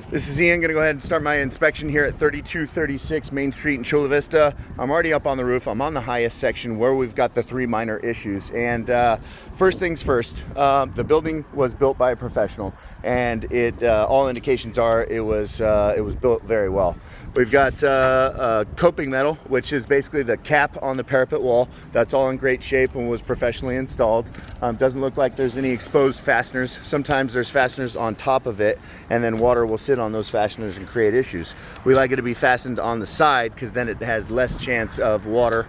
This is Ian. Going to go ahead and start my inspection here at 3236 Main Street in Chula Vista. I'm already up on the roof. I'm on the highest section where we've got the three minor issues. And first things first, the building was built by a professional, and it all indications are it was built very well. We've got coping metal, which is basically the cap on the parapet wall. That's all in great shape and was professionally installed. Doesn't look like there's any exposed fasteners. Sometimes there's fasteners on top of it, and then water will sit on those fasteners and create issues. We like it to be fastened on the side because then it has less chance of water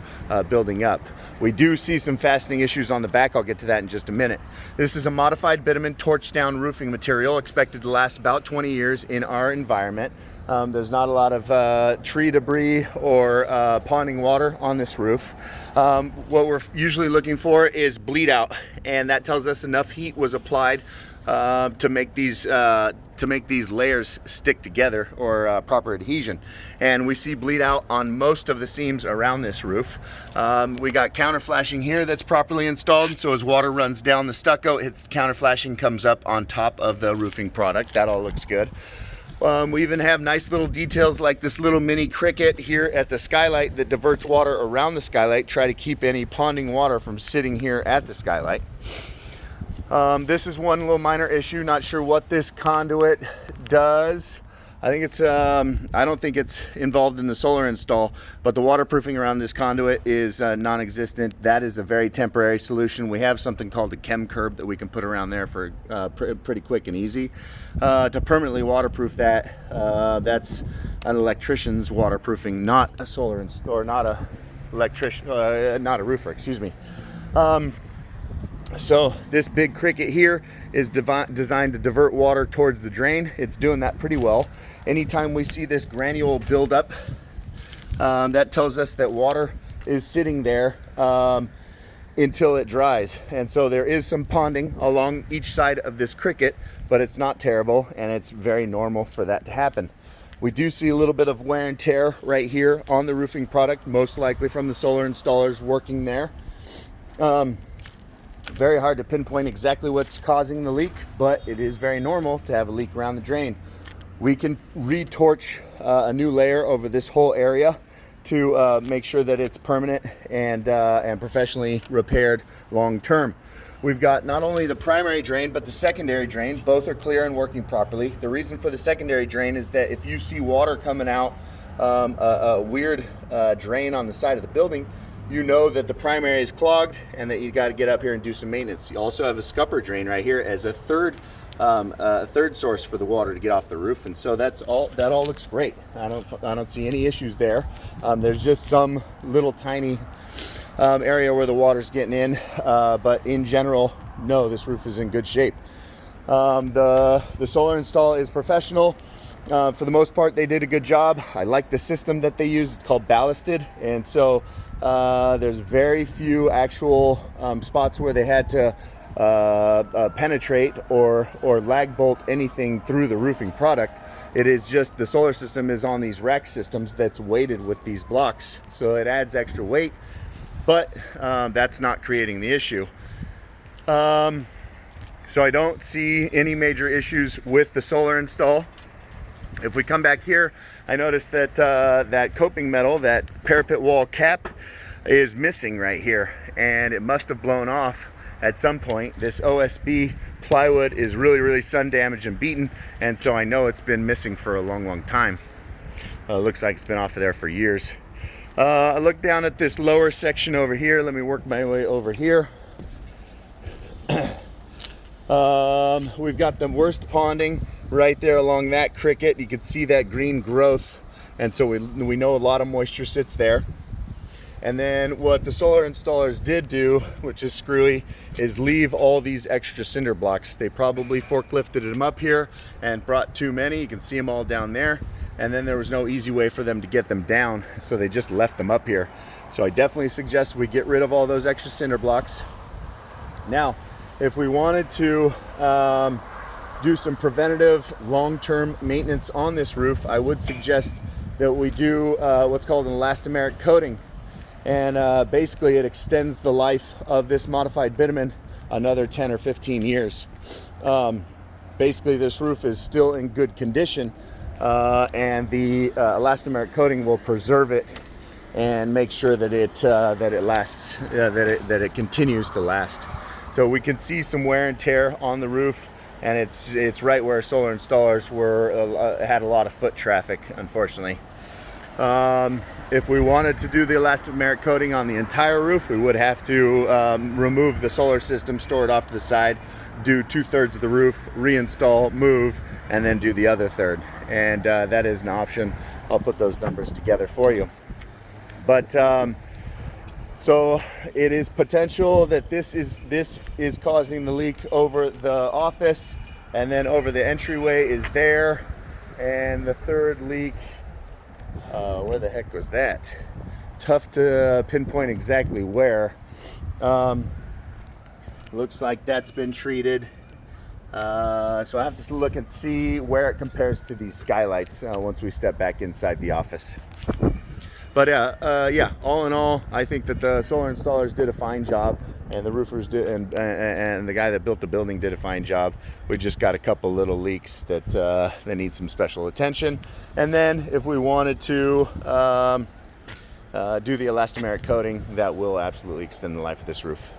building up. We do see some fastening issues on the back. I'll get to that in just a minute. This is a modified bitumen torch down roofing material expected to last about 20 years in our environment. There's not a lot of tree debris or ponding water on this roof. What we're usually looking for is bleed out, and that tells us enough heat was applied to make these layers stick together, or proper adhesion. And we see bleed out on most of the seams around this roof. We got counter flashing here that's properly installed, so as water runs down the stucco, its counter flashing comes up on top of the roofing product. That all looks good. We even have nice little details like this little mini cricket here at the skylight that diverts water around the skylight, try to keep any ponding water from sitting here at the skylight. This is one little minor issue. Not sure what this conduit does. I think it's, I don't think it's involved in the solar install, but the waterproofing around this conduit is non-existent. That is a very temporary solution. We have something called a chem curb that we can put around there for pretty quick and easy. To permanently waterproof that, that's an electrician's waterproofing, not a solar or not a electrician, not a roofer, excuse me. So this big cricket here is designed to divert water towards the drain. It's doing that pretty well. Anytime we see this granule build up, that tells us that water is sitting there until it dries. And so there is some ponding along each side of this cricket, but it's not terrible, and it's very normal for that to happen. We do see a little bit of wear and tear right here on the roofing product, most likely from the solar installers working there. Very hard to pinpoint exactly what's causing the leak, but it is very normal to have a leak around the drain. We can retorch a new layer over this whole area to make sure that it's permanent and professionally repaired long term. We've got not only the primary drain, but the secondary drain. Both are clear and working properly. The reason for the secondary drain is that if you see water coming out a weird drain on the side of the building, you know that the primary is clogged and that you got to get up here and do some maintenance. You also have a scupper drain right here as a third source for the water to get off the roof, and so that all looks great. I don't see any issues there. There's just some little tiny area where the water's getting in, but in general, no, this roof is in good shape. The solar install is professional. For the most part, they did a good job. I like the system that they use. It's called ballasted, and so there's very few actual spots where they had to penetrate or lag bolt anything through the roofing product. It is just the solar system is on these rack systems that's weighted with these blocks, so it adds extra weight, but that's not creating the issue. So I don't see any major issues with the solar install. If we come back here, I noticed that that coping metal, that parapet wall cap, is missing right here, and it must have blown off at some point. This OSB plywood is really sun damaged and beaten, and so I know it's been missing for a long time. Looks like it's been off of there for years. I look down at this lower section over here. Let me work my way over here. We've got the worst ponding right there along that cricket. You can see that green growth, and so we know a lot of moisture sits there. And then what the solar installers did do, which is screwy, is leave all these extra cinder blocks. They probably forklifted them up here and brought too many. You can see them all down there, and then there was no easy way for them to get them down, so they just left them up here. So I definitely suggest we get rid of all those extra cinder blocks. Now, if we wanted to do some preventative long-term maintenance on this roof, I would suggest that we do what's called an elastomeric coating. And basically it extends the life of this modified bitumen another 10 or 15 years. basically this roof is still in good condition, and the elastomeric coating will preserve it and make sure that it lasts, that it continues to last. So we can see some wear and tear on the roof, and it's right where solar installers had a lot of foot traffic, unfortunately. If we wanted to do the elastomeric coating on the entire roof, we would have to remove the solar system, store it off to the side, do 2/3 of the roof, reinstall, move, and then do the other third. And that is an option. I'll put those numbers together for you. But so it is potential that this is causing the leak over the office, and then over the entryway is there, and the third leak, where the heck was that? Tough to pinpoint exactly where. Looks like that's been treated. So I have to look and see where it compares to these skylights once we step back inside the office. But yeah, all in all, I think that the solar installers did a fine job, and the roofers did, and the guy that built the building did a fine job. We just got a couple little leaks that need some special attention. And then if we wanted to do the elastomeric coating, that will absolutely extend the life of this roof.